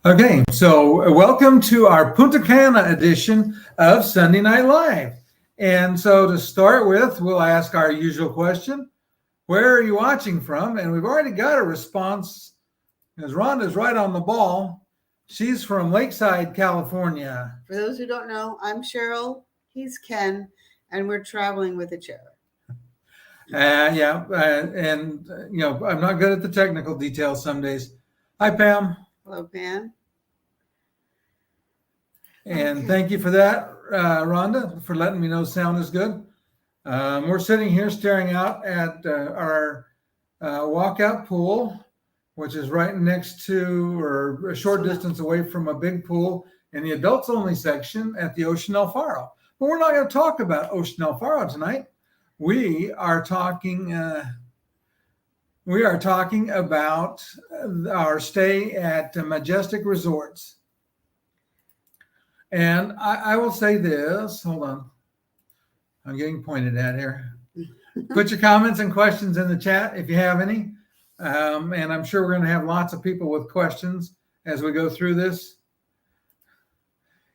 Okay, so welcome to our Punta Cana edition of Sunday Night Live. And so to start with, we'll ask our usual question. Where are you watching from? And we've already got a response, because Rhonda's right on the ball. She's from Lakeside, California. For those who don't know, I'm Cheryl, he's Ken, and we're traveling with a chair. And I'm not good at the technical details some days. Hi, Pam. Hello, Pam. And Thank you for that, Rhonda, for letting me know sound is good. We're sitting here staring out at our walkout pool, which is right next to or a short distance away from a big pool in the adults only section at the Ocean El Faro. But we're not going to talk about Ocean El Faro tonight. We are talking about our stay at Majestic Resorts. And I will say this, hold on. I'm getting pointed at here. Put your comments and questions in the chat if you have any. And I'm sure we're going to have lots of people with questions as we go through this.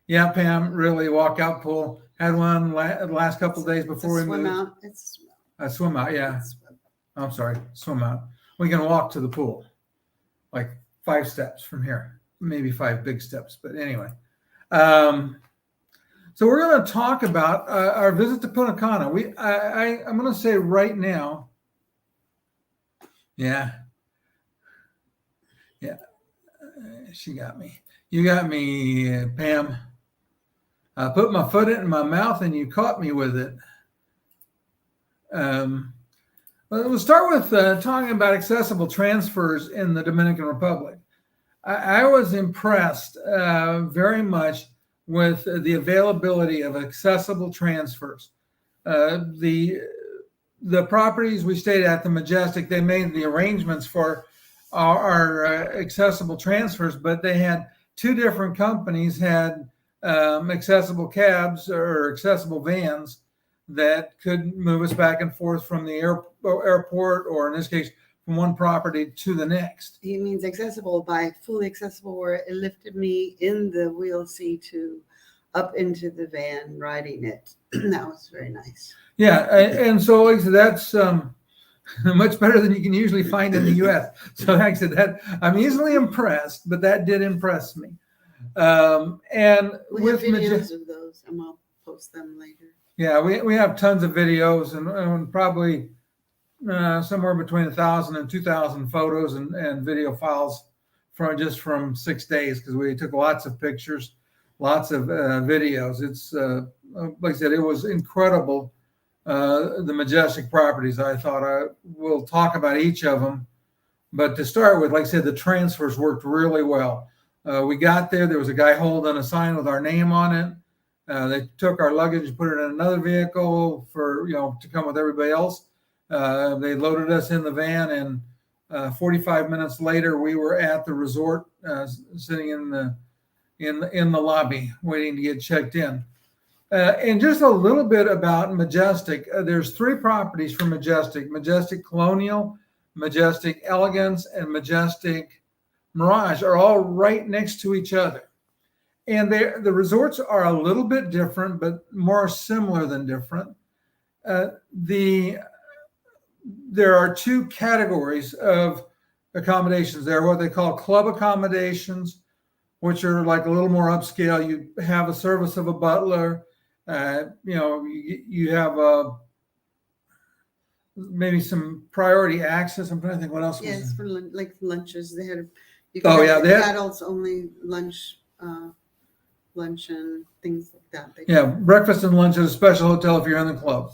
Yeah, Pam, really, walkout pool. Had one the last couple of days before we moved. It's a swim out, yeah. I'm sorry, swim out. We can walk to the pool, like 5 steps from here, maybe 5 big steps. But anyway, so we're going to talk about our visit to Punta Cana. I'm going to say right now, yeah, she got me. You got me, Pam. I put my foot in my mouth and you caught me with it. We'll start with talking about accessible transfers in the Dominican Republic. I was impressed very much with the availability of accessible transfers. The properties we stayed at, the Majestic, they made the arrangements for our accessible transfers, but they had 2 different companies had accessible cabs or accessible vans that could move us back and forth from the airport, or in this case, from one property to the next. He means accessible by fully accessible, where it lifted me in the wheel seat up into the van, riding it. That was very nice. Yeah, and so like I said, that's much better than you can usually find in the U.S. So like I said, that I'm easily impressed, but that did impress me. And we with have videos of those, and we'll post them later. Yeah, we have tons of videos and probably somewhere between 1,000 and 2,000 photos and video files from 6 days, because we took lots of pictures, lots of videos. It's like I said, it was incredible. The Majestic properties. I thought I will talk about each of them, but to start with, like I said, the transfers worked really well. We got there was a guy holding a sign with our name on it. They took our luggage and put it in another vehicle for, to come with everybody else. They loaded us in the van, and 45 minutes later, we were at the resort, sitting in the lobby, waiting to get checked in. And just a little bit about Majestic. There's 3 properties for Majestic: Majestic Colonial, Majestic Elegance, and Majestic Mirage are all right next to each other. And the resorts are a little bit different, but more similar than different. There are 2 categories of accommodations. There are what they call club accommodations, which are like a little more upscale. You have a service of a butler. You have maybe some priority access. I'm trying to think what else. Yes, for like lunches. They had. They had adults only lunch. Luncheon, things like that. Yeah, breakfast and lunch at a special hotel if you're in the club.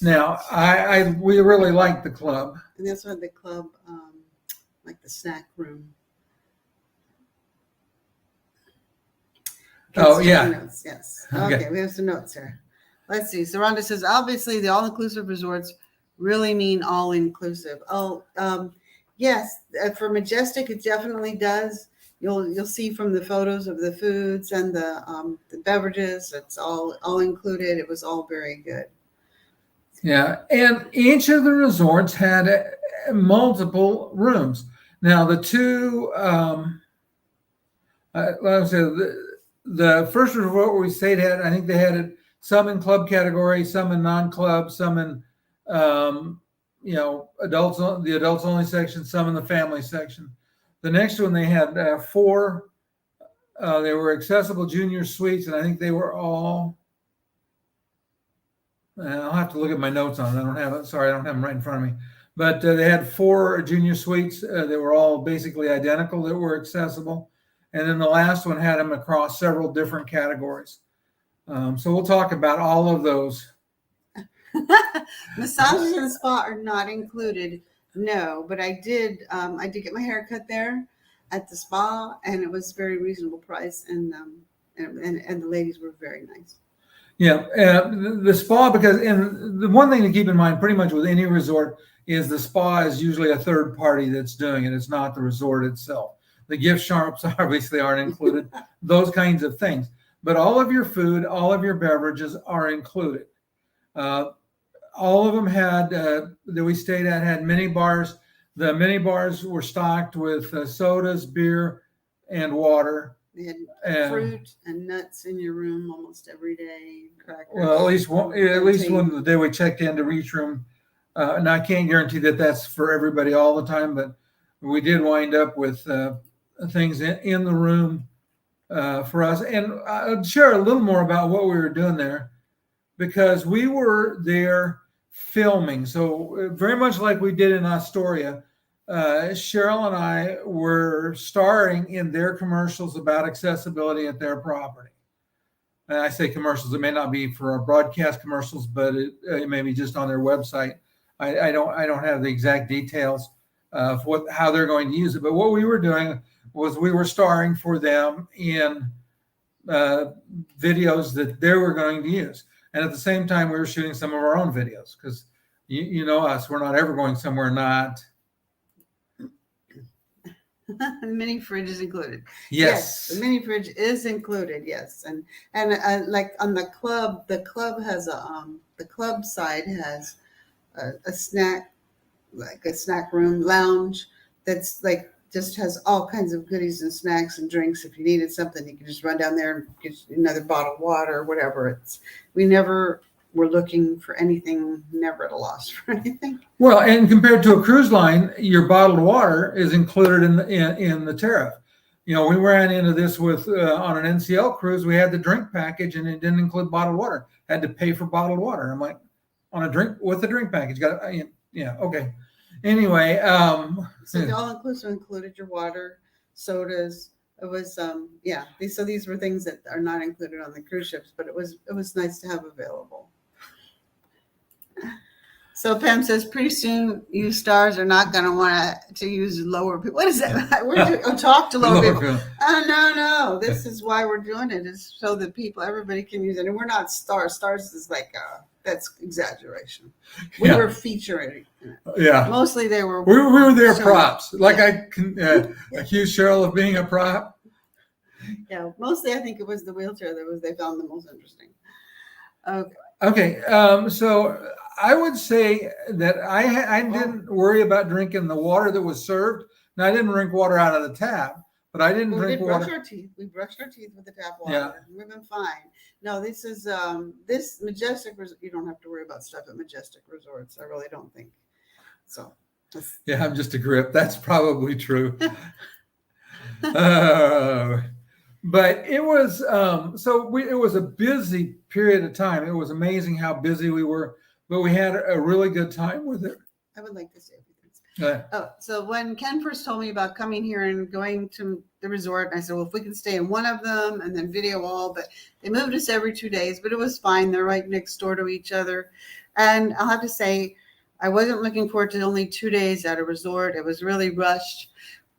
Now, we really like the club. And they also had the club, like the snack room. Notes, yes. Okay, we have some notes here. Let's see. So Rhonda says, obviously, the all-inclusive resorts really mean all-inclusive. Yes, for Majestic, it definitely does. You'll see from the photos of the foods and the beverages, it's all included. It was all very good. Yeah, and each of the resorts had multiple rooms. Now the 2 Like I said, the first resort where we stayed at, I think they had it some in club category, some in non-club, some in adults, the adults only section, some in the family section. The next one they had 4. They were accessible junior suites, and I think they were all. I'll have to look at my notes on it. I don't have it. Sorry, I don't have them right in front of me. But they had 4 junior suites. They were all basically identical that were accessible. And then the last one had them across several different categories. So we'll talk about all of those. Massages and spa are not included. No, but I did get my hair cut there at the spa, and it was very reasonable price, and the ladies were very nice. Yeah, the spa, because and the one thing to keep in mind pretty much with any resort is the spa is usually a third party that's doing it. It's not the resort itself. The gift shops obviously aren't included, those kinds of things. But all of your food, all of your beverages are included. All of them had, that we stayed at, had mini bars. The mini bars were stocked with sodas, beer, and water. They had fruit and nuts in your room almost every day. Crackers. Well, at least one of the day we checked into each room. And I can't guarantee that that's for everybody all the time, but we did wind up with things in the room for us. And I'll share a little more about what we were doing there, because we were there filming. So very much like we did in Astoria, Cheryl and I were starring in their commercials about accessibility at their property. And I say commercials, it may not be for our broadcast commercials, but it may be just on their website. I don't have the exact details of how they're going to use it. But what we were doing was we were starring for them in videos that they were going to use. And at the same time, we were shooting some of our own videos, because you know us, we're not ever going somewhere not. The mini fridge is included. Yes, the mini fridge is included. Yes, and like on the club has the club side has a snack, like a snack room lounge that's like just has all kinds of goodies and snacks and drinks. If you needed something, you can just run down there and get another bottle of water or whatever. We never were looking for anything, never at a loss for anything. Well, and compared to a cruise line, your bottled water is included in the tariff. You know, we ran into this with on an NCL cruise. We had the drink package, and it didn't include bottled water. Had to pay for bottled water. I'm like, on a drink with the drink package, got yeah, okay. Anyway, so the all-inclusive included your water, sodas. It was these were things that are not included on the cruise ships, but it was nice to have available. So Pam says, pretty soon you stars are not going to want to use lower people. What is that? Talk to lower people. Oh, no. This is why we're doing it, is so that everybody can use it. And we're not stars. Stars is like, that's exaggeration. We were featuring it. Yeah. Mostly they were. We were their props. Like I can accuse Cheryl of being a prop. Yeah. Mostly I think it was the wheelchair they found the most interesting. Okay. So I would say that I didn't worry about drinking the water that was served. Now, I didn't drink water out of the tap, but I didn't drink water. We brushed our teeth with the tap water. Yeah. We've been fine. No, this is this Majestic. You don't have to worry about stuff at Majestic Resorts. I really don't think so. Yeah, I'm just a grip. That's probably true. But it was it was a busy period of time. It was amazing how busy we were, but we had a really good time with it. I would like to say everything. So when Ken first told me about coming here and going to the resort, I said, well, if we can stay in one of them and then video all, but they moved us every 2 days, but it was fine. They're right next door to each other. And I'll have to say, I wasn't looking forward to only 2 days at a resort. It was really rushed.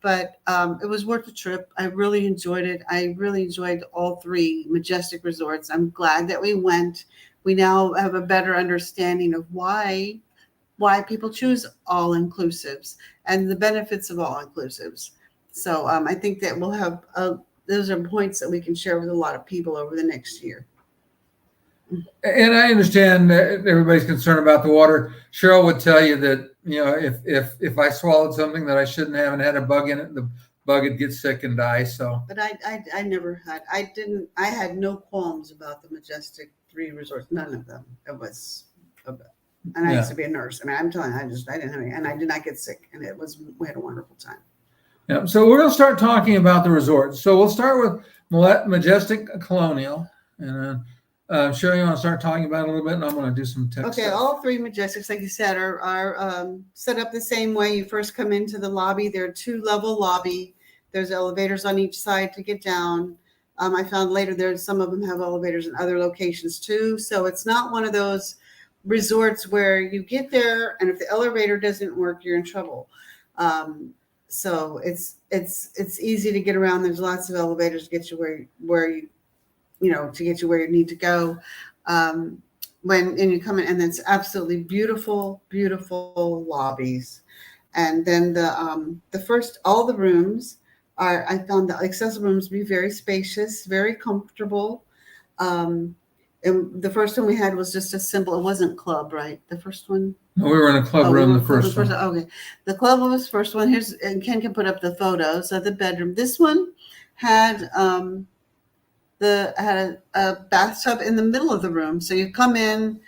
But it was worth the trip. I really enjoyed it. I really enjoyed all 3 Majestic resorts. I'm glad that we went. We now have a better understanding of why people choose all-inclusives and the benefits of all-inclusives. So I think that we'll have those are points that we can share with a lot of people over the next year. And I understand that everybody's concerned about the water. Cheryl would tell you that, you know, if I swallowed something that I shouldn't have and had a bug in it, the bug would get sick and die. So, but I never had. I had no qualms about the Majestic 3 resorts. None of them. It was. And I used to be a nurse. I mean, I'm telling you, I didn't have any, and I did not get sick, and we had a wonderful time. Yeah. So we're going to start talking about the resorts. So we'll start with Majestic Colonial, and Cheryl, you want to start talking about it a little bit, and I'm going to do some tips. Okay, stuff. All 3 Majestics, like you said, are set up the same way. You first come into the lobby. They're a 2-level lobby. There's elevators on each side to get down. I found later some of them have elevators in other locations too. So it's not one of those resorts where you get there and if the elevator doesn't work, you're in trouble. So it's easy to get around. There's lots of elevators to get you where you need to go. When you come in, and it's absolutely beautiful, beautiful lobbies. And then all the rooms I found the accessible rooms to be very spacious, very comfortable. And the first one we had was just a simple, it wasn't club, right? The first one? No, we were in a club room, the first one. Okay. The club was the first one. And Ken can put up the photos of the bedroom. This one had a bathtub in the middle of the room. So you come in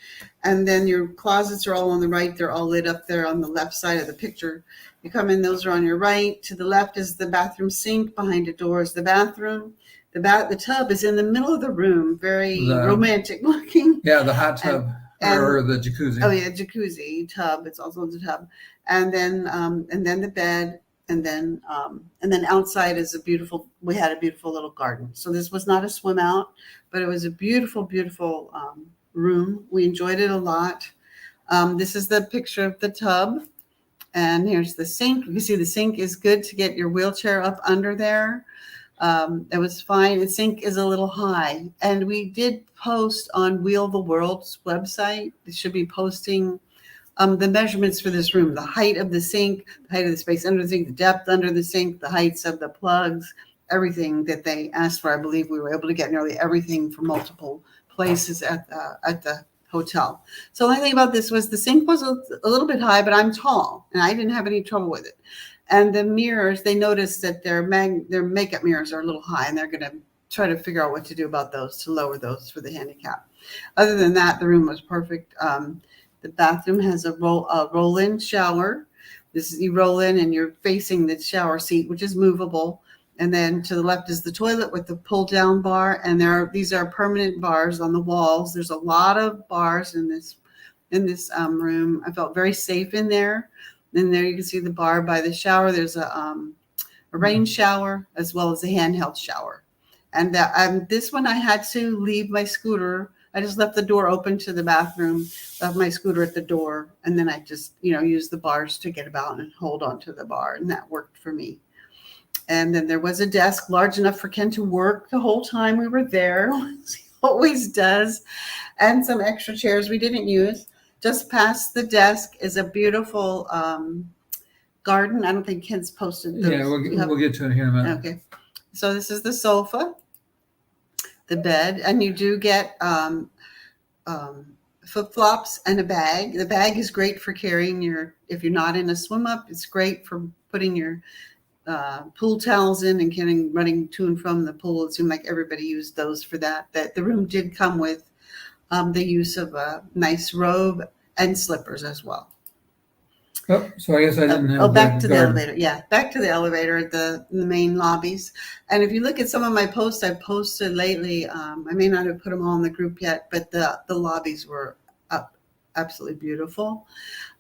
and then your closets are all on the right. They're all lit up there on the left side of the picture. You come in, those are on your right. To the left is the bathroom sink. Behind a door is the bathroom. The tub is in the middle of the room, very romantic looking. Yeah, the hot tub or the jacuzzi. Oh yeah, jacuzzi tub. It's also the tub, and then the bed, and then outside is we had a beautiful little garden. So this was not a swim out, but it was a beautiful, beautiful room. We enjoyed it a lot. This is the picture of the tub, and here's the sink. You can see the sink is good to get your wheelchair up under there. It was fine. The sink is a little high. And we did post on Wheel the World's website. They should be posting the measurements for this room, the height of the sink, the height of the space under the sink, the depth under the sink, the heights of the plugs, everything that they asked for. I believe we were able to get nearly everything from multiple places at the hotel. So the only thing about this was the sink was a little bit high, but I'm tall and I didn't have any trouble with it. And the mirrors, they noticed that their makeup mirrors are a little high, and they're going to try to figure out what to do about those to lower those for the handicap. Other than that, the room was perfect. The bathroom has a roll-in shower. You roll in and you're facing the shower seat, which is movable. And then to the left is the toilet with the pull-down bar. And these are permanent bars on the walls. There's a lot of bars in this room. I felt very safe in there. And there you can see the bar by the shower. There's a rain shower as well as a handheld shower. And this one I had to leave my scooter. I just left the door open to the bathroom, left my scooter at the door, and then I just, used the bars to get about and hold on to the bar, and that worked for me. And then there was a desk large enough for Ken to work the whole time we were there. He always does. And some extra chairs we didn't use. Just past the desk is a beautiful garden. I don't think Ken's posted those. Yeah, we'll get to it here in a minute. Okay. So this is the sofa, the bed, and you do get flip-flops and a bag. The bag is great for carrying if you're not in a swim up, it's great for putting your pool towels in and running to and from the pool. It seemed like everybody used those for that. That the room did come with the use of a nice robe and slippers as well. Oh, so I guess I didn't have back to the elevator. Yeah, back to the elevator at the main lobbies. And if you look at some of my posts I posted lately, I may not have put them all in the group yet, but the lobbies were absolutely beautiful.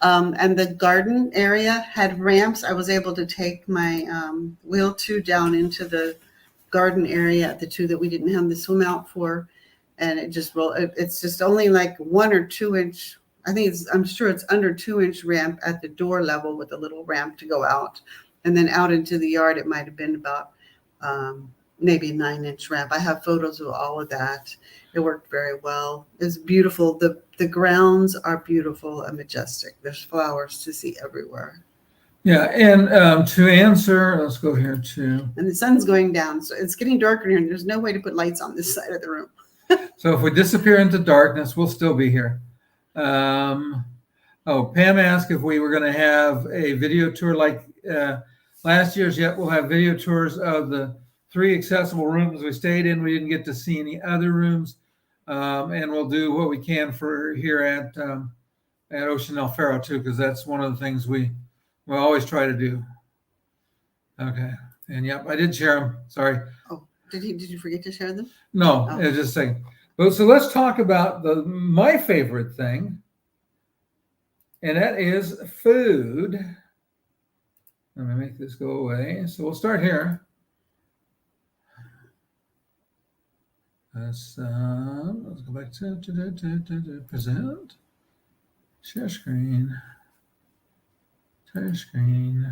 And the garden area had ramps. I was able to take my wheel 2 down into the garden area, the 2 that we didn't have the swim out for. And it just it's just only like 1 or 2 inch. I'm sure it's under 2-inch ramp at the door level with a little ramp to go out. And then out into the yard, it might have been about maybe a 9-inch ramp. I have photos of all of that. It worked very well. It's beautiful. The grounds are beautiful and majestic. There's flowers to see everywhere. Yeah, and to answer, let's go here too. And the sun's going down, so it's getting darker here, and there's no way to put lights on this side of the room. So if we disappear into darkness, we'll still be here. Pam asked if we were going to have a video tour like last year's yet. We'll have video tours of the 3 accessible rooms we stayed in. We didn't get to see any other rooms. And we'll do what we can for here at Ocean El Faro too, because that's one of the things we always try to do. Okay. And yep, I did share them. Sorry. Oh, did you forget to share them? No, Oh. it's just a second. But so let's talk about my favorite thing, and that is food. Let me make this go away. So we'll start here. Let's go back to present. Share screen. Share screen.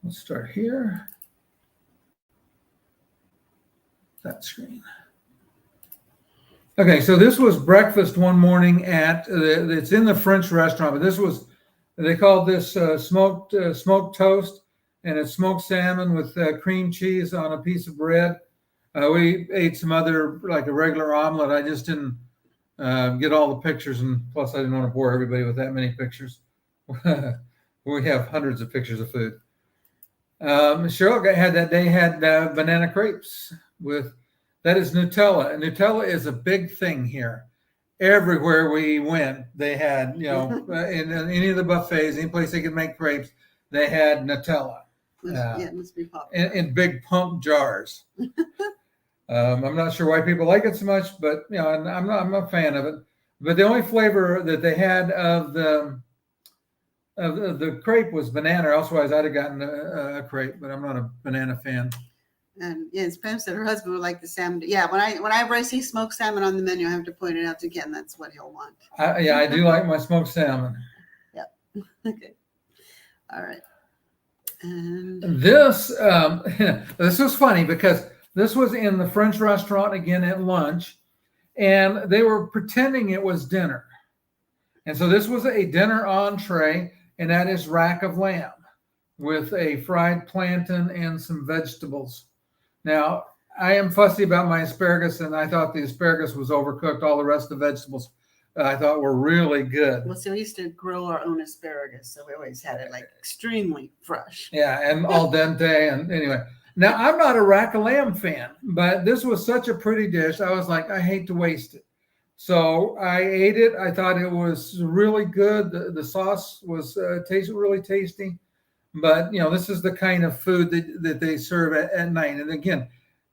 Let's start here. That screen. Okay, so this was breakfast one morning at, it's in the French restaurant, but this was, they called this smoked toast, and it's smoked salmon with cream cheese on a piece of bread. We ate some other, like a regular omelet. I just didn't get all the pictures, and plus I didn't want to bore everybody with that many pictures. We have hundreds of pictures of food. Cheryl had banana crepes with, that is Nutella. And Nutella is a big thing here. Everywhere we went, they had, in any of the buffets, any place they could make crepes, they had Nutella. It must be popular. In big pump jars. I'm not sure why people like it so much, but I'm a fan of it. But the only flavor that they had of the crepe was banana. Otherwise, I'd have gotten a crepe, but I'm not a banana fan. And yes, Pam said her husband would like the salmon. Yeah, whenever I see smoked salmon on the menu, I have to point it out to Ken. That's what he'll want. I do like my smoked salmon. Yep. Okay. All right. And this was funny because this was in the French restaurant again at lunch, and they were pretending it was dinner. And so this was a dinner entree, and that is rack of lamb with a fried plantain and some vegetables. Now, I am fussy about my asparagus, and I thought the asparagus was overcooked. All the rest of the vegetables I thought were really good. Well, so we used to grow our own asparagus, so we always had it like extremely fresh. Yeah, and al dente. And anyway, now I'm not a rack of lamb fan, but this was such a pretty dish. I was like, I hate to waste it. So I ate it. I thought it was really good. The sauce was tasted really tasty. But, this is the kind of food that they serve at night. And again,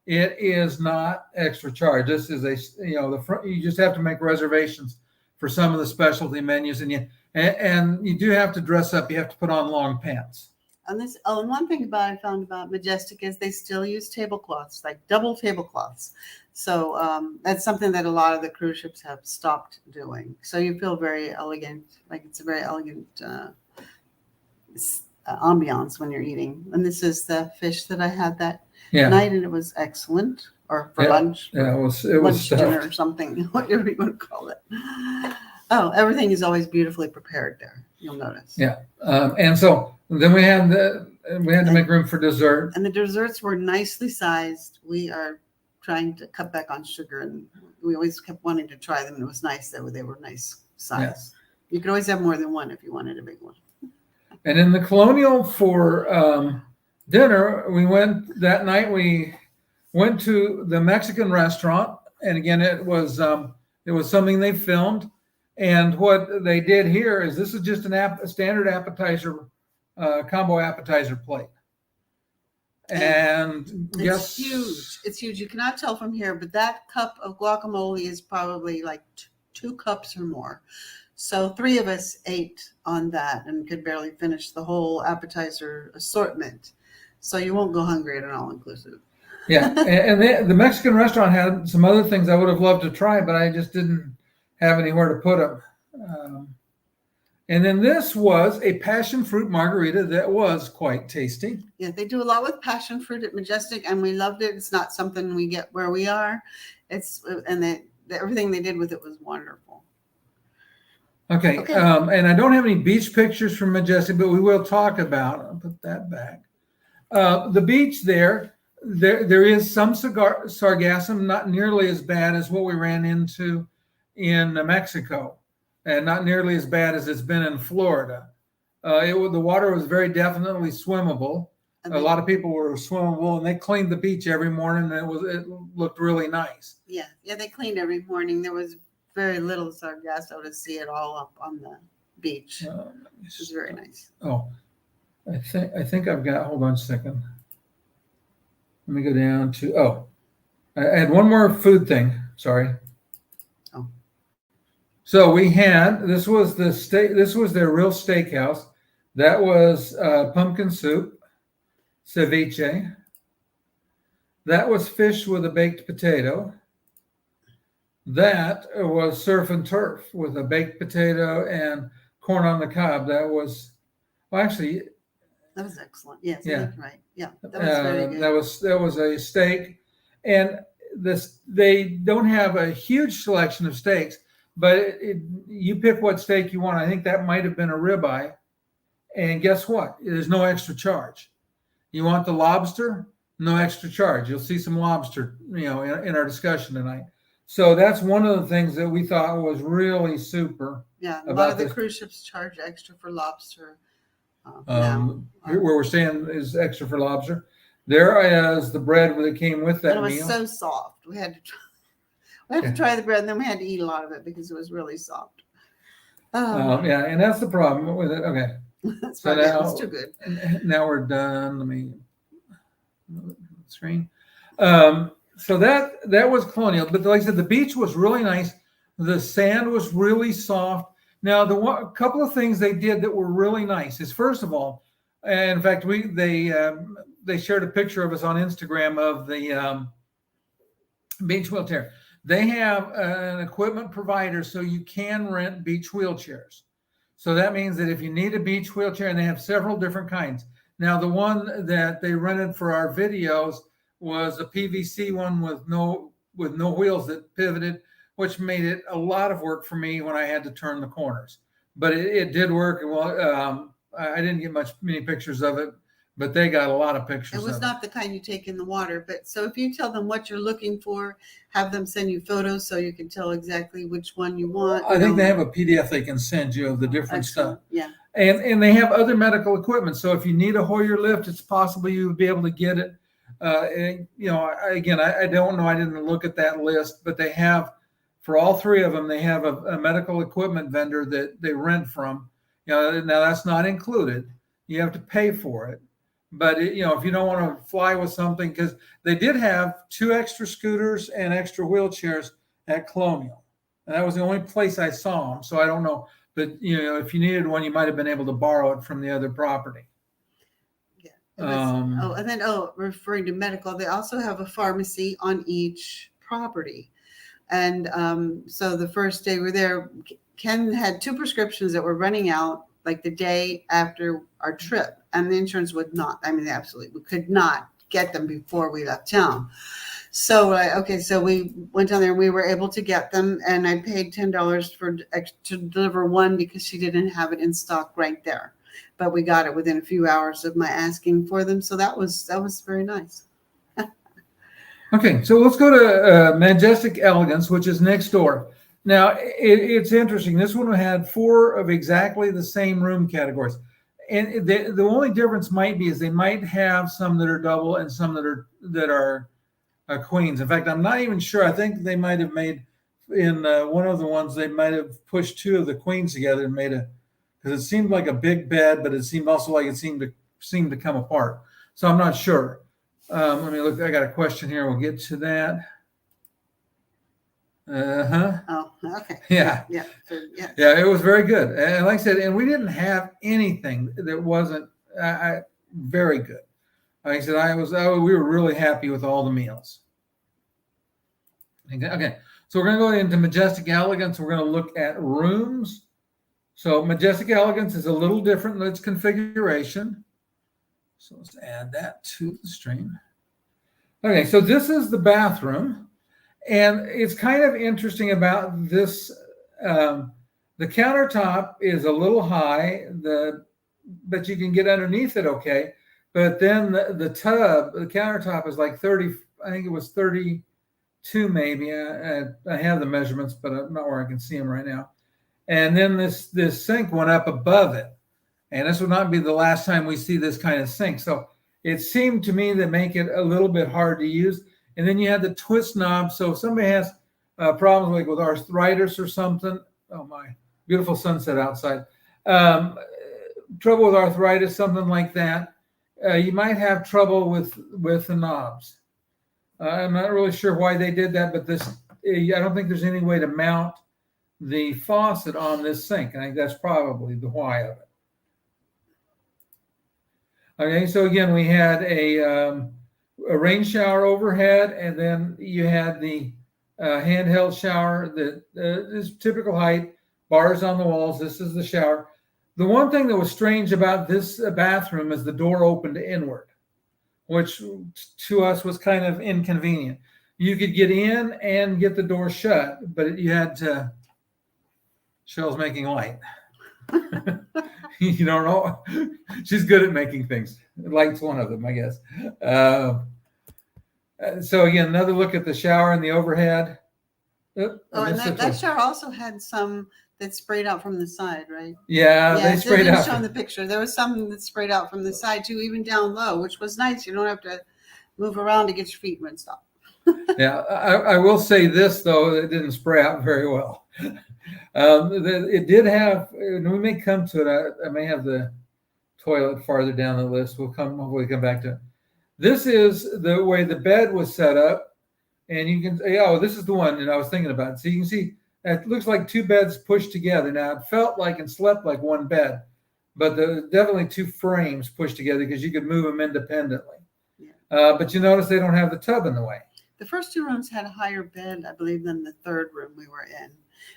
it is not extra charge. This is you just have to make reservations for some of the specialty menus. And you do have to dress up. You have to put on long pants. And one thing I found about Majestic is they still use tablecloths, like double tablecloths. So that's something that a lot of the cruise ships have stopped doing. So you feel very elegant, like it's a very elegant ambiance when you're eating. And this is the fish that I had that night, and it was excellent. Or for lunch. Yeah, it was lunch, dinner, or something, whatever you want to call it. Oh, everything is always beautifully prepared there. You'll notice. Yeah, and so then we had to make room for dessert. And the desserts were nicely sized. We are trying to cut back on sugar, and we always kept wanting to try them. And it was nice that they were nice size. Yeah. You could always have more than one if you wanted a big one. And in the Colonial for dinner, we went that night. We went to the Mexican restaurant, and again, it was something they filmed. And what they did here is this is just a standard appetizer, combo appetizer plate. And it's huge. It's huge. You cannot tell from here, but that cup of guacamole is probably like 2 cups or more. So 3 of us ate on that and could barely finish the whole appetizer assortment. So you won't go hungry at an all-inclusive. Yeah, and the Mexican restaurant had some other things I would have loved to try, but I just didn't have anywhere to put them. And then this was a passion fruit margarita that was quite tasty. Yeah, they do a lot with passion fruit at Majestic, and we loved it. It's not something we get where we are. Everything they did with it was wonderful. Okay. And I don't have any beach pictures from Majestic, but we will talk about. I'll put that back. The beach there is some sargassum, not nearly as bad as what we ran into in Mexico, and not nearly as bad as it's been in Florida. The water was very definitely swimmable. A lot of people were swimmable, and they cleaned the beach every morning, and it looked really nice. Yeah, they cleaned every morning. There was very little sargasso to see it all up on the beach. It was very nice. Oh, I think I've got. Hold on a second. Let me go down to. Oh, I had one more food thing. Sorry. Oh. So we had. This was the steak. This was their real steakhouse. That was pumpkin soup, ceviche. That was fish with a baked potato. That was surf and turf with a baked potato and corn on the cob. That was, well, actually, that was excellent. Yes, yeah, right. Yeah, that was very good. That was a steak, and they don't have a huge selection of steaks, but you pick what steak you want. I think that might have been a ribeye, and guess what? There's no extra charge. You want the lobster? No extra charge. You'll see some lobster, in our discussion tonight. So that's one of the things that we thought was really super. Yeah, a lot of the cruise ships charge extra for lobster. Where we're staying is extra for lobster. There is the bread that came with that meal. It was so soft. We had to try the bread, and then we had to eat a lot of it because it was really soft. Yeah, and that's the problem with it. Okay. That's so now, it's too good. Now we're done. Let me screen. So that was Colonial, but like I said, the beach was really nice. The sand was really soft. Now, a couple of things they did that were really nice is, first of all, and in fact, they shared a picture of us on Instagram of the beach wheelchair. They have an equipment provider, so you can rent beach wheelchairs. So that means that if you need a beach wheelchair, and they have several different kinds. Now, the one that they rented for our videos was a PVC one with no wheels that pivoted, which made it a lot of work for me when I had to turn the corners. But it did work. Well, I didn't get many pictures of it, but they got a lot of pictures. It was not the kind you take in the water. But so if you tell them what you're looking for, have them send you photos so you can tell exactly which one you want. I think they have a PDF they can send you of the different stuff. Yeah. And they have other medical equipment. So if you need a Hoyer lift, it's possible you would be able to get it. Again, I don't know. I didn't look at that list, but they have, for all three of them, they have a medical equipment vendor that they rent from. Now that's not included. You have to pay for it. But if you don't want to fly with something, because they did have 2 extra scooters and extra wheelchairs at Colonial, and that was the only place I saw them. So I don't know. But if you needed one, you might have been able to borrow it from the other property. Referring to medical, they also have a pharmacy on each property. And so the first day we were there, Ken had 2 prescriptions that were running out like the day after our trip, and the insurance would not. I mean, absolutely, we could not get them before we left town. So so we went down there and we were able to get them, and I paid $10 to deliver one because she didn't have it in stock right there. But we got it within a few hours of my asking for them. So that was very nice. Okay, so let's go to Majestic Elegance, which is next door. Now, it's interesting. This one had 4 of exactly the same room categories. And the only difference might be is they might have some that are double and some that are queens. In fact, I'm not even sure. I think they might have made, in one of the ones, they might have pushed 2 of the queens together and made because it seemed like a big bed, but it seemed also like it seemed to come apart. So I'm not sure. Let me look. I got a question here. We'll get to that. Oh, okay. Yeah. Yeah. So, yeah. Yeah, it was very good. And like I said, and we didn't have anything that wasn't very good. Like I said, we were really happy with all the meals. Okay. So we're going to go into Majestic Elegance. We're going to look at rooms. So Majestic Elegance is a little different in its configuration. So let's add that to the stream. Okay, so this is the bathroom. And it's kind of interesting about this. The countertop is a little high, but you can get underneath it okay. But then the tub, the countertop is like 30, I think it was 32 maybe. I have the measurements, but I'm not where I can see them right now. And then this sink went up above it. And this would not be the last time we see this kind of sink. So it seemed to me to make it a little bit hard to use. And then you had the twist knob. So if somebody has problems like with arthritis or something, oh my, beautiful sunset outside. Trouble with arthritis, something like that. You might have trouble with the knobs. I'm not really sure why they did that, but I don't think there's any way to mount the faucet on this sink. I think that's probably the why of it. Okay, so again, we had a rain shower overhead, and then you had the handheld shower that is typical height, bars on the walls. This is the shower. The one thing that was strange about this bathroom is the door opened inward, which to us was kind of inconvenient. You could get in and get the door shut, but you had to. Cheryl's making light. You don't know. She's good at making things. Light's one of them, I guess. So again, another look at the shower and the overhead. And that shower also had some that sprayed out from the side, right? Yeah, they sprayed out. Shown the picture. There was some that sprayed out from the side too, even down low, which was nice. You don't have to move around to get your feet rinsed off. Yeah, I will say this though, it didn't spray out very well. It did have, and we may come to it. I may have the toilet farther down the list. We'll hopefully come back to it. This is the way the bed was set up, and you can say, oh, this is the one that I was thinking about. So you can see it looks like two beds pushed together. Now it felt like and slept like one bed, but definitely two frames pushed together because you could move them independently. Yeah. But you notice they don't have the tub in the way. The first two rooms had a higher bed, I believe, than the third room we were in.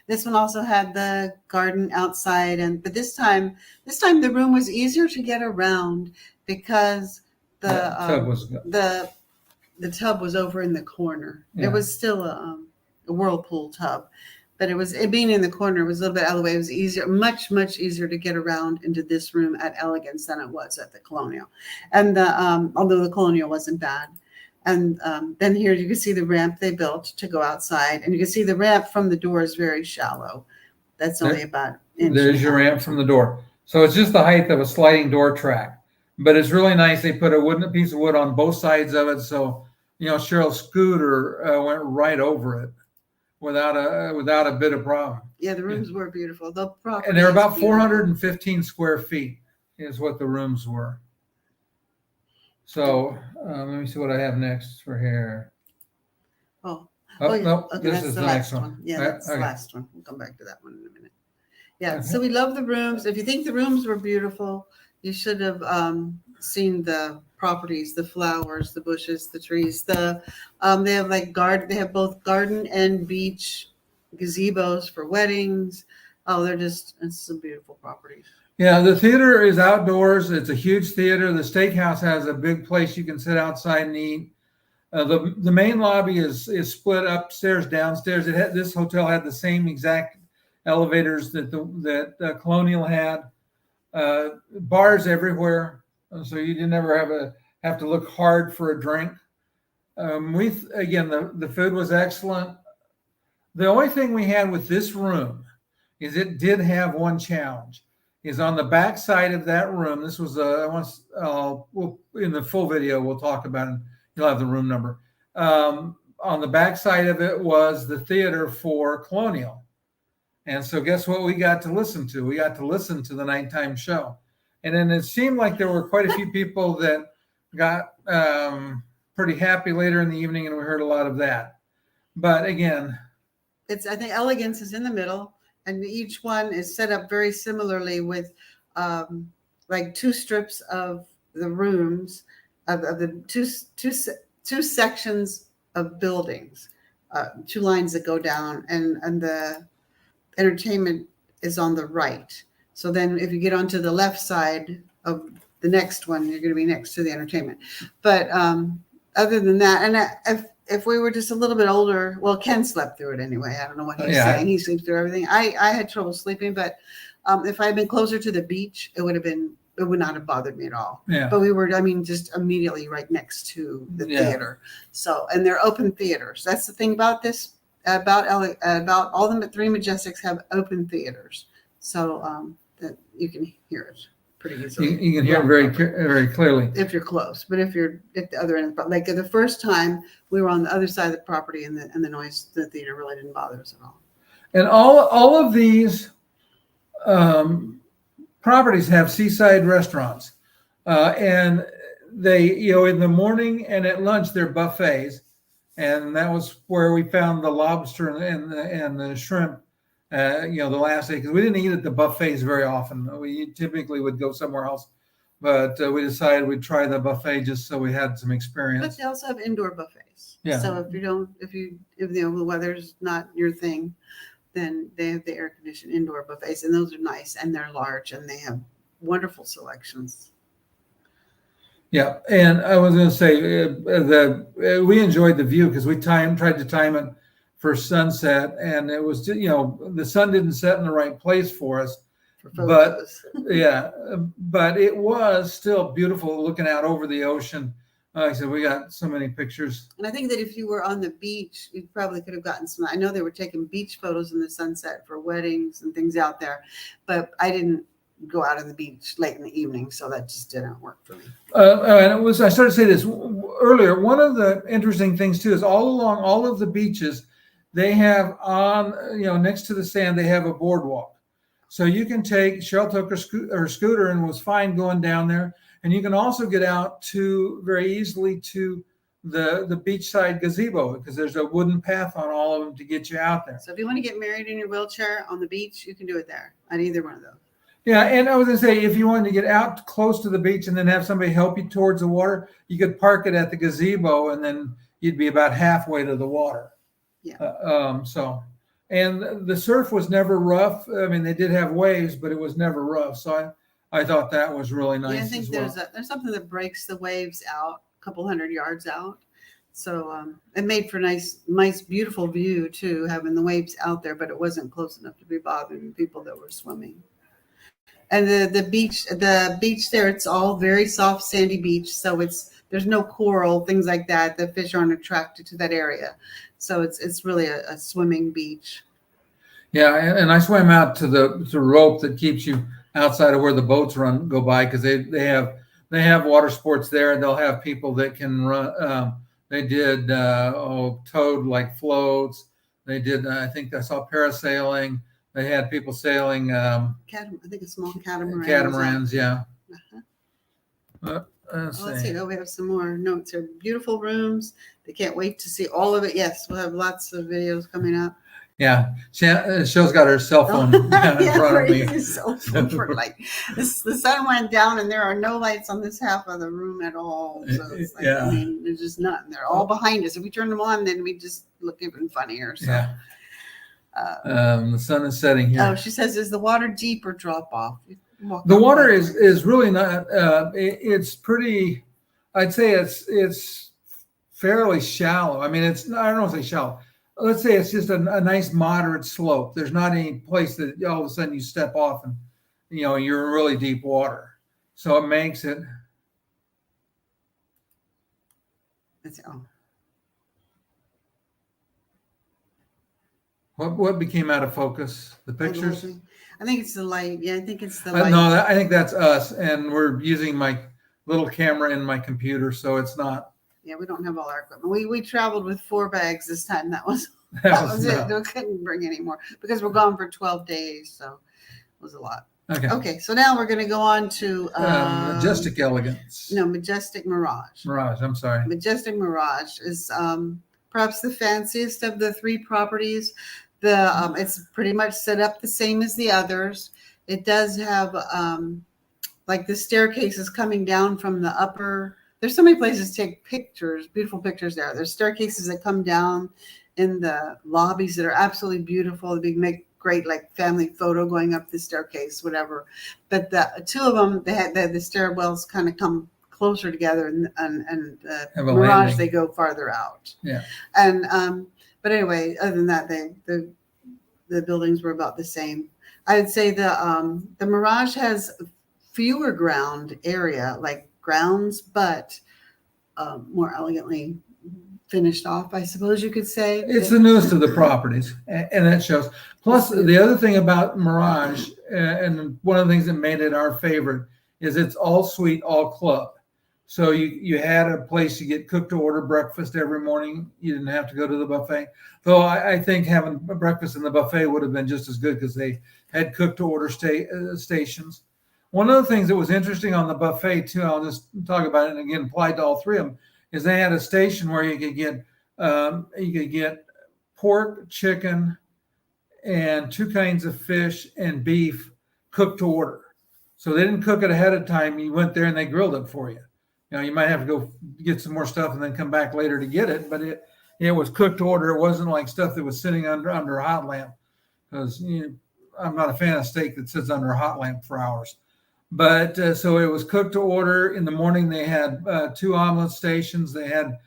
This one also had the garden outside, but this time the room was easier to get around because the tub was over in the corner. Yeah. It was still a whirlpool tub, but it being in the corner was a little bit out of the way. It was easier, much easier to get around into this room at Elegance than it was at the Colonial, and although the Colonial wasn't bad. And then here you can see the ramp they built to go outside. And you can see the ramp from the door is very shallow. That's only about an inch. There's your ramp from the door. So it's just the height of a sliding door track. But it's really nice. They put a piece of wood on both sides of it. So, Cheryl's scooter went right over it without a bit of problem. Yeah, the rooms were beautiful. And they're about 415 square feet is what the rooms were. So let me see what I have next for here. Yeah. No, okay, this is the next one. Yeah, that's the last one. We'll come back to that one in a minute. Yeah, okay. So we love the rooms. If you think the rooms were beautiful, you should have seen the properties, the flowers, the bushes, the trees. They have They have both garden and beach gazebos for weddings. Oh, it's some beautiful properties. Yeah, the theater is outdoors. It's a huge theater. The steakhouse has a big place you can sit outside and eat. The main lobby is split upstairs, downstairs. This hotel had the same exact elevators that Colonial had. Bars everywhere, so you didn't ever have to look hard for a drink. The food was excellent. The only thing we had with this room is it did have one challenge. Is on the back side of that room. This was in the full video we'll talk about it. You'll have the room number. On the back side of it was the theater for Colonial. And so guess what we got to listen to? We got to listen to the nighttime show. And then it seemed like there were quite a few people that got pretty happy later in the evening, and we heard a lot of that. But again, I think Elegance is in the middle. And each one is set up very similarly with like two strips of the rooms of the two sections of buildings, two lines that go down, and the entertainment is on the right. So then if you get onto the left side of the next one, you're going to be next to the entertainment. But other than that, and if we were just a little bit older, well, Ken slept through it anyway. I don't know what he's saying. He sleeps through everything. I had trouble sleeping, but if I had been closer to the beach, it would not have bothered me at all. Yeah. But we were, just immediately right next to the theater. So, and they're open theaters. That's the thing about this, about all the three Majestics have open theaters. So that you can hear it. pretty easily. You can hear it very clearly. If you're close, but if you're at the other end, like the first time we were on the other side of the property, and the noise, the theater really didn't bother us at all. And all of these properties have seaside restaurants, and they, in the morning and at lunch they're buffets, and that was where we found the lobster and the shrimp. The last day, because we didn't eat at the buffets very often. We typically would go somewhere else, but we decided we'd try the buffet just so we had some experience. But they also have indoor buffets. Yeah. So if the weather's not your thing, then they have the air conditioned indoor buffets, and those are nice, and they're large, and they have wonderful selections. Yeah, and I was going to say we enjoyed the view because we tried to time it for sunset, and it was the sun didn't set in the right place for us, but it was still beautiful looking out over the ocean. Like I said, we got so many pictures. And I think that if you were on the beach, you probably could have gotten some. I know they were taking beach photos in the sunset for weddings and things out there, but I didn't go out on the beach late in the evening, so that just didn't work for me. And I started to say this earlier. One of the interesting things too is all along all of the beaches, they have next to the sand, they have a boardwalk. So you can Cheryl took her scooter and was fine going down there. And you can also get out very easily to the beachside gazebo, because there's a wooden path on all of them to get you out there. So if you want to get married in your wheelchair on the beach, you can do it there at either one of those. Yeah, and I was going to say, if you wanted to get out close to the beach and then have somebody help you towards the water, you could park it at the gazebo, and then you'd be about halfway to the water. Yeah. And the surf was never rough. I mean, they did have waves, but it was never rough. So I thought that was really nice. Yeah, I think there's something that breaks the waves out a couple hundred yards out. So it made for nice, beautiful view too, having the waves out there, but it wasn't close enough to be bothering people that were swimming. And the beach there, it's all very soft, sandy beach. So there's no coral, things like that. The fish aren't attracted to that area. So it's really a swimming beach. Yeah, and I swam out to the rope that keeps you outside of where the boats go by, because they have water sports there, and they'll have people that can run. They did towed like floats. They did. I think I saw parasailing. They had people sailing. I think a small catamaran. Catamarans, yeah. Uh-huh. Let's see. We have some more notes here. Beautiful rooms. They can't wait to see all of it. Yes, we'll have lots of videos coming up. Yeah, Shell's got her cell phone in front of me. Cell phone for the sun went down, and there are no lights on this half of the room at all. So it's like, I mean, there's just nothing. They're all behind us. If we turn them on, then we just look even funnier. So. Yeah. The sun is setting here. Oh, she says, is the water deep or drop off? The water is really not. It's pretty. I'd say it's fairly shallow. I mean, I don't want to say shallow. Let's say it's just a nice moderate slope. There's not any place that all of a sudden you step off and you're in really deep water. So it makes it. What became out of focus? The pictures? I think it's the light. Yeah, I think it's the light. No, I think that's us, and we're using my little camera in my computer, so it's not. Yeah, we don't have all our equipment. We traveled with 4 bags this time. That was it. We couldn't bring any more because we're gone for 12 days, so it was a lot. Okay, so now we're going to go on to Majestic Elegance. No, Majestic Mirage. Mirage, I'm sorry. Majestic Mirage is perhaps the fanciest of the 3 properties. It's pretty much set up the same as the others. It does have like the staircases coming down from the upper. There's so many places to take pictures, beautiful pictures there. There's staircases that come down in the lobbies that are absolutely beautiful. They make great like family photo going up the staircase, whatever. But the 2 of them, they had the stairwells kind of come closer together, and Mirage, they go farther out. Yeah. And but anyway, other than that, the buildings were about the same. I'd say the Mirage has fewer ground area, like grounds, but more elegantly finished off, I suppose you could say. It's the newest of the properties, and that shows. Plus, the other thing about Mirage, and one of the things that made it our favorite, is it's all suite, all club. So you had a place to get cooked to order breakfast every morning. You didn't have to go to the buffet. Though I think having breakfast in the buffet would have been just as good because they had cooked to order stations. One of the things that was interesting on the buffet too, I'll just talk about it and again applied to all three of them, is they had a station where you could get pork, chicken, and 2 kinds of fish and beef cooked to order. So they didn't cook it ahead of time. You went there and they grilled it for you. You might have to go get some more stuff and then come back later to get it, but it was cooked to order. It wasn't like stuff that was sitting under a hot lamp, because I'm not a fan of steak that sits under a hot lamp for hours. But so it was cooked to order. In the morning, they had 2 omelet stations. They had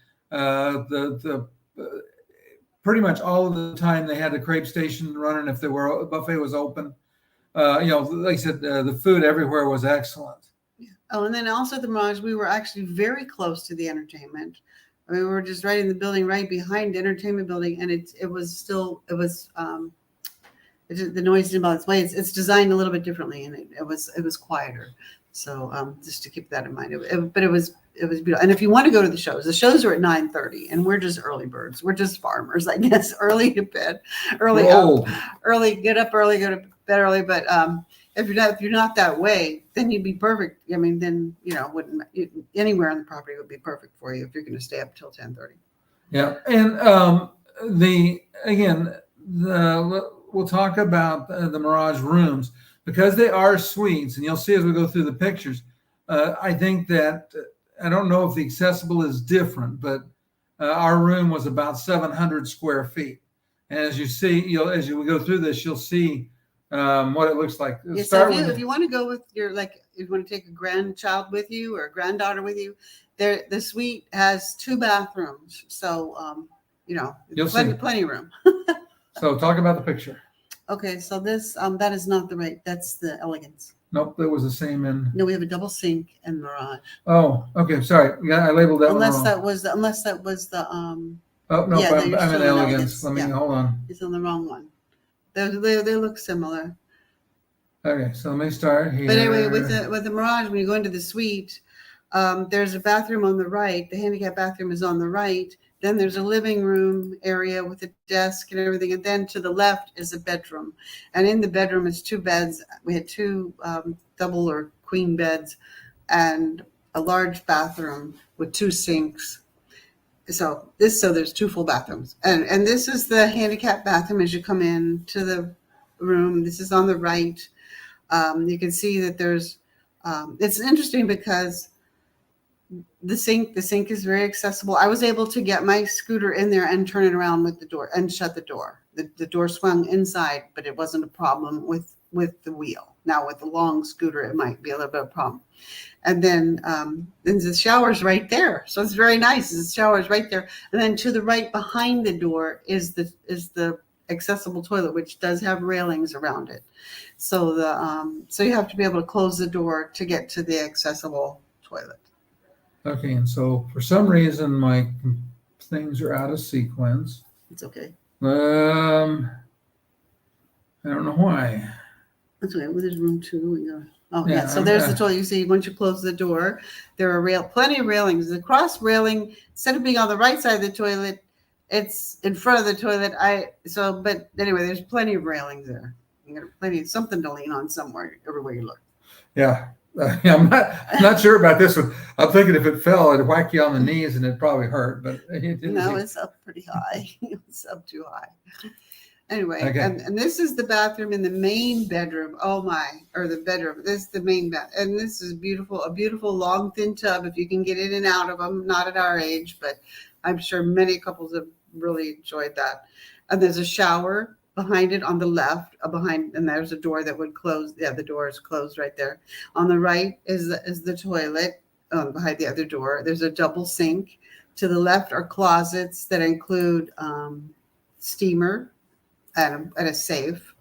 pretty much all of the time they had the crepe station running if the buffet was open. Like I said, the food everywhere was excellent. Oh, and then also the Mirage, we were actually very close to the entertainment. I mean, we were just right in the building, right behind the entertainment building, and the noise didn't bother its way. It's designed a little bit differently, and it was quieter. So just to keep that in mind. But it was beautiful. And if you want to go to the shows are at 9:30, and we're just early birds. We're just farmers, I guess. Early to bed, early up, early get up early, go to bed early. But if you're not that way, then you'd be perfect. I mean, then anywhere on the property would be perfect for you if you're going to stay up till 10:30. Yeah, and we'll talk about the Mirage rooms because they are suites, and you'll see as we go through the pictures. I think that I don't know if the accessible is different, but our room was about 700 square feet, and as you see, as you go through this, you'll see what it looks like. Yeah, so if you want to go with if you want to take a grandchild with you or a granddaughter with you, the suite has 2 bathrooms, so plenty of room. So talk about the picture. Okay, so this that is not the right. That's the Elegance. Nope, that was the same in. No, we have a double sink and Mirage. Oh, okay, sorry. Yeah, I labeled that unless one wrong. Unless that was the Oh no, yeah, I'm in Elegance. Let me hold on. It's on the wrong one. They look similar. Okay, so let me start here. But anyway, with the Mirage, when you go into the suite, there's a bathroom on the right. The handicap bathroom is on the right. Then there's a living room area with a desk and everything. And then to the left is a bedroom. And in the bedroom is 2 beds. We had 2 double or queen beds and a large bathroom with 2 sinks. So there's 2 full bathrooms. And this is the handicap bathroom as you come in to the room. This is on the right. You can see that there's it's interesting because the sink is very accessible. I was able to get my scooter in there and turn it around with the door and shut the door. The door swung inside, but it wasn't a problem with the wheel. Now with the long scooter, it might be a little bit of a problem. And then the shower's right there. So it's very nice. The shower's right there. And then to the right behind the door is the accessible toilet, which does have railings around it. So so you have to be able to close the door to get to the accessible toilet. Okay, and so for some reason my things are out of sequence. It's okay. I don't know why. That's okay. Well, there's room 2. We go. Oh yeah. So there's the toilet. You see, once you close the door, there are plenty of railings. The cross railing, instead of being on the right side of the toilet, it's in front of the toilet. But anyway, there's plenty of railings there. You got plenty, something to lean on somewhere, everywhere you look. Yeah. I'm not sure about this one. I'm thinking if it fell, it'd whack you on the knees and it'd probably hurt. But no, it's up pretty high. It's up too high. Anyway, okay. And this is the bathroom in the main bedroom. The bedroom. This is the main bath, and this is beautiful. A beautiful long thin tub. If you can get in and out of them, not at our age, but I'm sure many couples have really enjoyed that. And there's a shower behind it on the left, and there's a door that would close. Yeah, the door is closed right there. On the right is the toilet behind the other door. There's a double sink. To the left are closets that include steamer and a safe.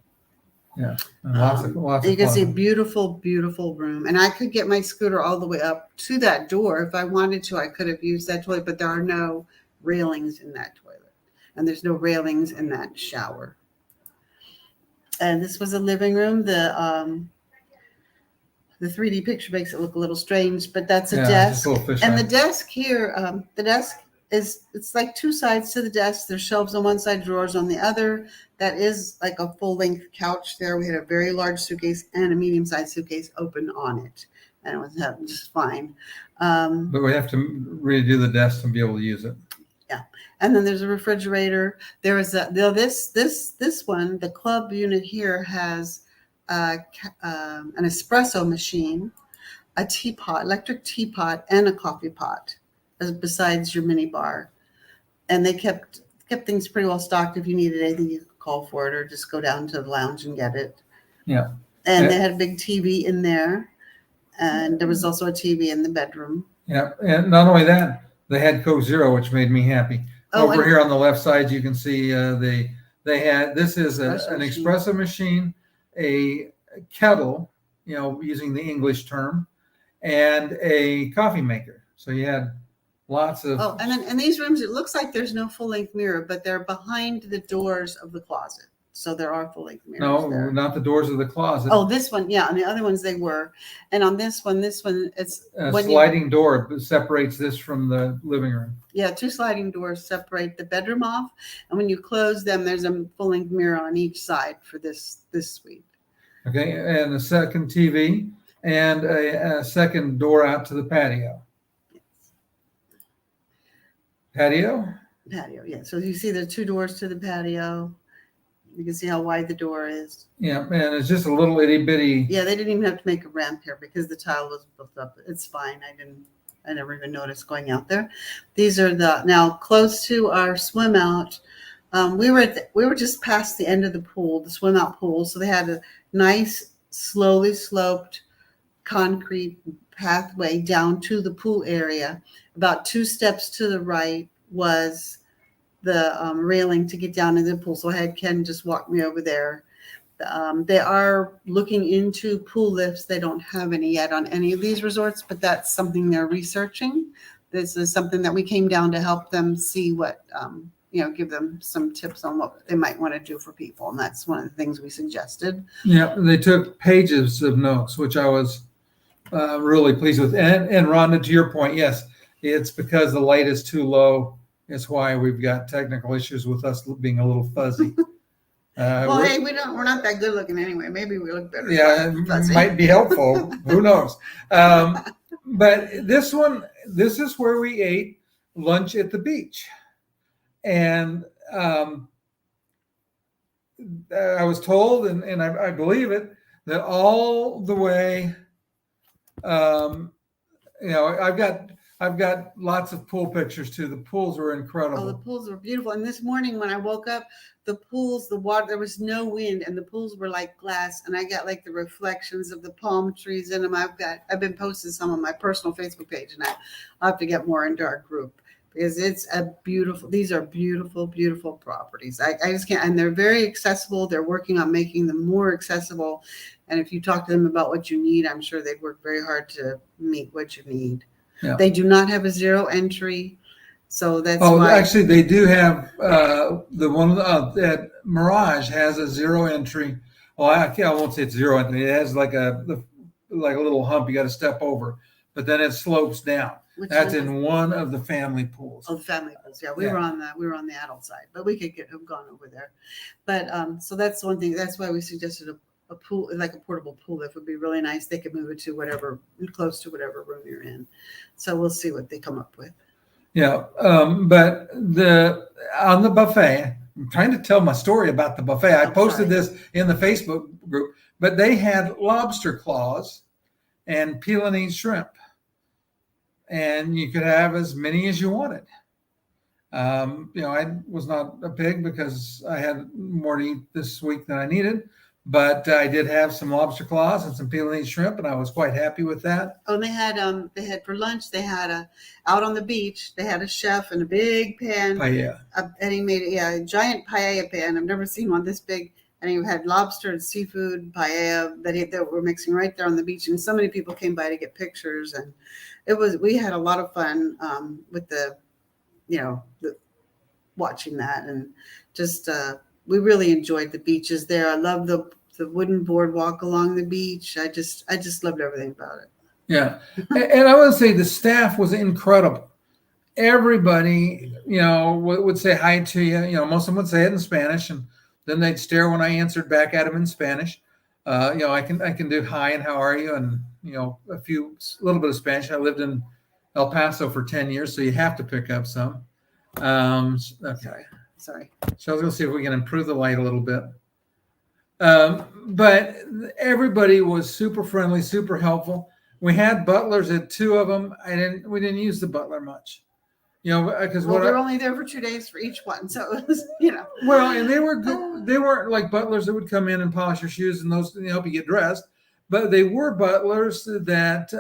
Yeah, and lots of you can see a beautiful, beautiful room. And I could get my scooter all the way up to that door if I wanted to. I could have used that toilet, but there are no railings in that toilet, and there's no railings in that shower. And this was a living room. the 3D picture makes it look a little strange, but that's a Yeah, desk. just a little fish And eye. the desk here, the desk it's like two sides to the desk. There's shelves on one side, drawers on the other. That is like a full-length couch there. We had a very large suitcase and a medium-sized suitcase open on it, and it was just fine. But we have to redo the desk to be able to use it. Yeah, and then there's a refrigerator. There is this one. The club unit here has an espresso machine, a teapot, electric teapot, and a coffee pot, besides your mini bar. And they kept things pretty well stocked. If you needed anything, you could call for it or just go down to the lounge and get it. Yeah. And they had a big TV in there, and there was also a TV in the bedroom. Yeah, and not only that, they had Coke Zero, which made me happy. Oh, Over here on the left side, you can see they had, this is an machine. espresso machine, a kettle, using the English term, and a coffee maker. So you had lots of. Oh, and then in these rooms, it looks like there's no full-length mirror, but they're behind the doors of the closet. So there are full-length mirrors. No, there. not the doors of the closet. Oh, this one, yeah. On the other ones, they were. And on this one, it's a sliding door separates this from the living room. Yeah, two sliding doors separate the bedroom off, and when you close them, there's a full-length mirror on each side for this suite. Okay, and a second TV and a second door out to the patio. Yes. Patio, yeah. So you see the two doors to the patio. You can see how wide the door is. Yeah, and it's just a little itty bitty. Yeah, they didn't even have to make a ramp here because the tile was built up. It's fine. I never even noticed going out there. These are now close to our swim out. We were just past the end of the pool, the swim out pool. So they had a nice, slowly sloped concrete pathway down to the pool area. About 2 steps to the right was the railing to get down into the pool. So I had Ken just walk me over there. They are looking into pool lifts. They don't have any yet on any of these resorts, but that's something they're researching. This is something that we came down to help them see what, give them some tips on what they might want to do for people. And that's one of the things we suggested. Yeah, they took pages of notes, which I was really pleased with. And Rhonda, to your point, yes, it's because the light is too low. It's why we've got technical issues with us being a little fuzzy. Well, hey, we're not that good looking anyway. Maybe we look better. Yeah, it might be helpful. Who knows? But this is where we ate lunch at the beach. And I was told, and I believe it, that all the way, I've got lots of pool pictures too. The pools were incredible. Oh, the pools were beautiful. And this morning when I woke up, the water, there was no wind and the pools were like glass. And I got like the reflections of the palm trees in them. I've been posting some on my personal Facebook page, and I'll have to get more into our group because these are beautiful, beautiful properties. I just can't, and they're very accessible. They're working on making them more accessible. And if you talk to them about what you need, I'm sure they'd work very hard to meet what you need. Yeah. They do not have a zero entry, so that's why. Actually, they do have the one that Mirage has a zero entry. Well, I won't say it's zero entry. It has like a little hump you got to step over, but then it slopes down. That's in one of the family pools. Oh, the family pools. Yeah, we were on the adult side, but we could have gone over there. But so that's one thing. That's why we suggested a pool, like a portable pool lift would be really nice. They could move it to close to whatever room you're in. So we'll see what they come up with. Yeah. But on the buffet, I'm trying to tell my story about the buffet. I posted this in the Facebook group, but they had lobster claws and peel and eat shrimp. And you could have as many as you wanted. I was not a pig because I had more to eat this week than I needed. But I did have some lobster claws and some peel and eat shrimp, and I was quite happy with that. Oh, and they had for lunch. They had out on the beach. They had a chef in a big pan. Paella. And he made a giant paella pan. I've never seen one this big. And he had lobster and seafood paella that were mixing right there on the beach. And so many people came by to get pictures, and we had a lot of fun with the watching that, and just we really enjoyed the beaches there. I love the the wooden boardwalk along the beach. I just loved everything about it. Yeah. And I would say the staff was incredible. Everybody, would say hi to you. Most of them would say it in Spanish, and then they'd stare when I answered back at them in Spanish. I can do hi and how are you, and a little bit of Spanish. I lived in El Paso for 10 years, so you have to pick up some. Okay. Sorry. So we'll see if we can improve the light a little bit. But everybody was super friendly, super helpful. We had butlers at 2 of them. We didn't use the butler much, because we were only there for 2 days for each one, so it was, Well, and they were good. They weren't like butlers that would come in and polish your shoes and those help you get dressed, but they were butlers that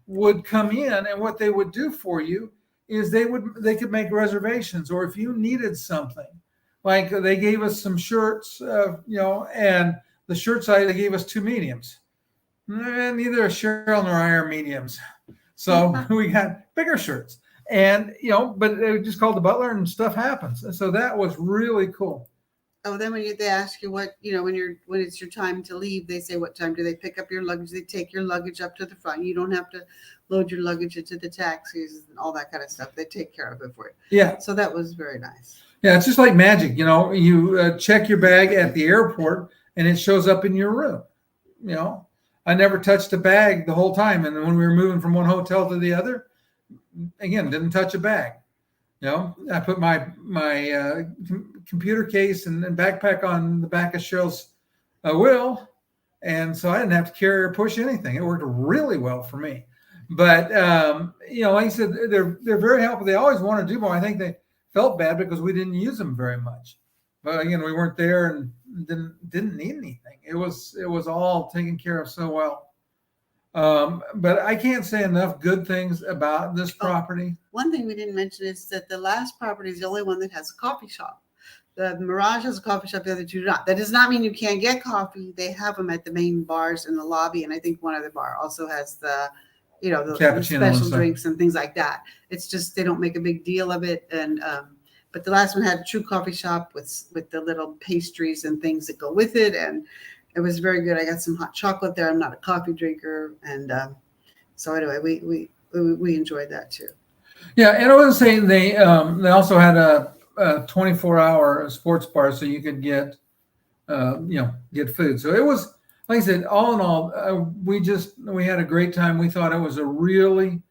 would come in, and what they would do for you is they could make reservations, or if you needed something, like they gave us some shirts, and the shirt size, they gave us 2 mediums. Neither Cheryl nor I are mediums, so we got bigger shirts, and but they just called the butler and stuff happens. So that was really cool. Oh, then when they ask you what when it's your time to leave, they say what time do they pick up your luggage? They take your luggage up to the front. You don't have to load your luggage into the taxis and all that kind of stuff. They take care of it for you. Yeah. So that was very nice. Yeah, it's just like magic. You check your bag at the airport and it shows up in your room. I never touched a bag the whole time, and when we were moving from one hotel to the other, again, didn't touch a bag. I put my computer case and backpack on the back of Cheryl's wheel, and so I didn't have to carry or push anything. It worked really well for me. But like I said, they're very helpful. They always want to do more. I think they felt bad because we didn't use them very much. But again, we weren't there and didn't need anything. It was all taken care of so well. But I can't say enough good things about this property. One thing we didn't mention is that the last property is the only one that has a coffee shop. The Mirage has a coffee shop, the other 2 do not. That does not mean you can't get coffee. They have them at the main bars in the lobby, and I think one other bar also has the special drinks and things like that. It's just they don't make a big deal of it. And but the last one had a true coffee shop with the little pastries and things that go with it, and it was very good. I got some hot chocolate there. I'm not a coffee drinker, and so anyway, we enjoyed that too. Yeah, and I was saying they also had a 24-hour sports bar, so you could get get food. So it was, like I said, all in all, we had a great time. We thought it was a really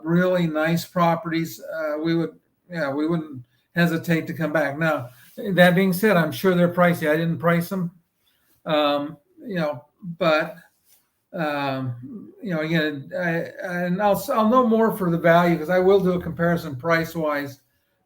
really nice properties. We wouldn't hesitate to come back. Now, that being said, I'm sure they're pricey. I didn't price them. But again, I'll know more for the value, because I will do a comparison price wise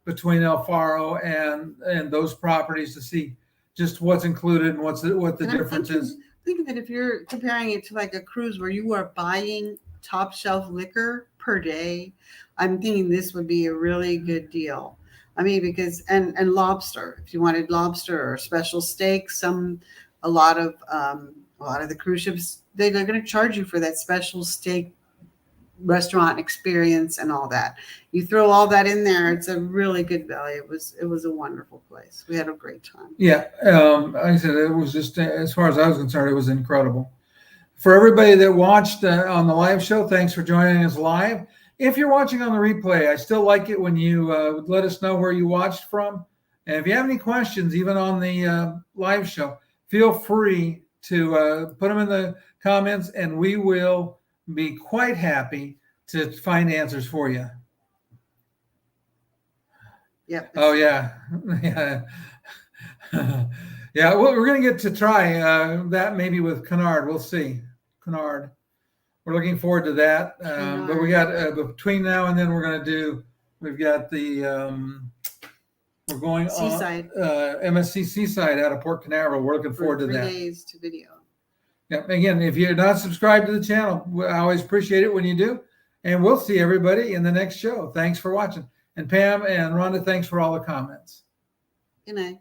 between El Faro and those properties to see just what's included and what the difference is. Thinking that if you're comparing it to like a cruise where you are buying top shelf liquor per day, I'm thinking this would be a really good deal. I mean, because and lobster, if you wanted lobster or special steak, a lot of the cruise ships, they're going to charge you for that special steak restaurant experience and all that. You throw all that in there, it's a really good value. It was a wonderful place. We had a great time. Yeah, like I said, it was just, as far as I was concerned, it was incredible. For everybody that watched on the live show, thanks for joining us live. If you're watching on the replay, I still like it when you let us know where you watched from. And if you have any questions, even on the live show, feel free to put them in the comments, and we will be quite happy to find answers for you. Yep. Oh, yeah. Yeah. Yeah, well, we're going to get to try that maybe with Canard. We'll see. Canard. We're looking forward to that. But we got between now and then we've got the we're going Seaside. on MSC Seaside out of Port Canaveral. We're looking forward to that. 3 days to video. Yeah. Again, if you're not subscribed to the channel, I always appreciate it when you do. And we'll see everybody in the next show. Thanks for watching. And Pam and Rhonda, thanks for all the comments. Good night.